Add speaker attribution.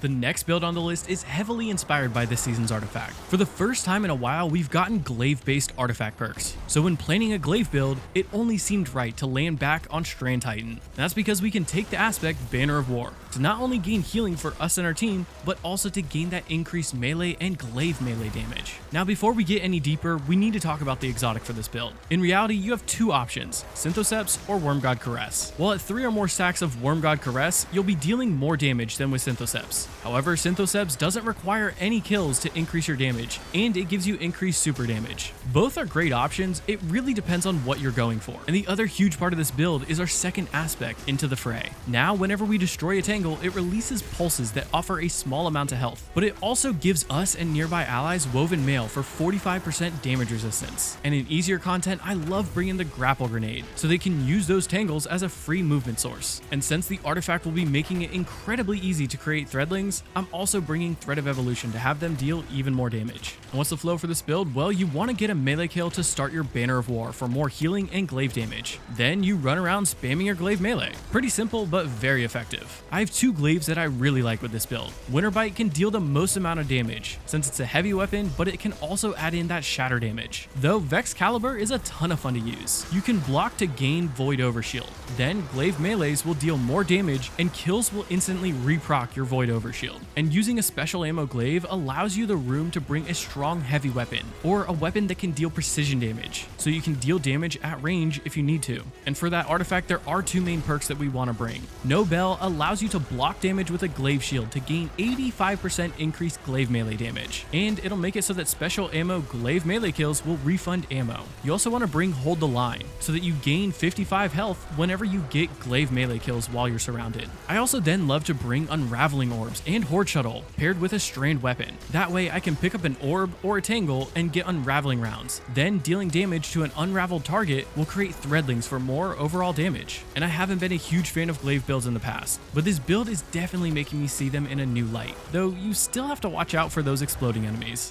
Speaker 1: The next build on the list is heavily inspired by this season's artifact. For the first time in a while, we've gotten Glaive-based artifact perks. So when planning a Glaive build, it only seemed right to land back on Strand Titan. And that's because we can take the aspect Banner of War to not only gain healing for us and our team, but also to gain that increased melee and Glaive melee damage. Now before we get any deeper, we need to talk about the exotic for this build. In reality, you have two options, Synthoceps or Wormgod Caress. While at 3 or more stacks of Wormgod Caress, you'll be dealing more damage than with Synthoceps. However, Synthoceps doesn't require any kills to increase your damage, and it gives you increased super damage. Both are great options, it really depends on what you're going for. And the other huge part of this build is our second aspect, Into the Fray. Now, whenever we destroy a tangle, it releases pulses that offer a small amount of health, but it also gives us and nearby allies Woven Mail for 45% damage resistance. And in easier content, I love bringing the Grapple Grenade, so they can use those tangles as a free movement source. And since the artifact will be making it incredibly easy to create threadlings, I'm also bringing Thread of Evolution to have them deal even more damage. And what's the flow for this build? Well, you want to get a melee kill to start your Banner of War for more healing and Glaive damage. Then you run around spamming your Glaive melee. Pretty simple, but very effective. I have 2 Glaives that I really like with this build. Winterbite can deal the most amount of damage, since it's a heavy weapon, but it can also add in that shatter damage. Though Vex Caliber is a ton of fun to use. You can block to gain Void Overshield. Then Glaive melees will deal more damage, and kills will instantly reproc your Void Overshield. And using a special ammo Glaive allows you the room to bring a strong heavy weapon, or a weapon that can deal precision damage, so you can deal damage at range if you need to. And for that artifact, there are 2 main perks that we want to bring. No Bell allows you to block damage with a Glaive shield to gain 85% increased Glaive melee damage, and it'll make it so that special ammo Glaive melee kills will refund ammo. You also want to bring Hold the Line, so that you gain 55 health whenever you get Glaive melee kills while you're surrounded. I also then love to bring Unraveling Orbs and Horde Shuttle paired with a Strand weapon. That way I can pick up an orb or a tangle and get Unraveling rounds. Then dealing damage to an unraveled target will create Threadlings for more overall damage. And I haven't been a huge fan of Glaive builds in the past, but this build is definitely making me see them in a new light, though you still have to watch out for those exploding enemies.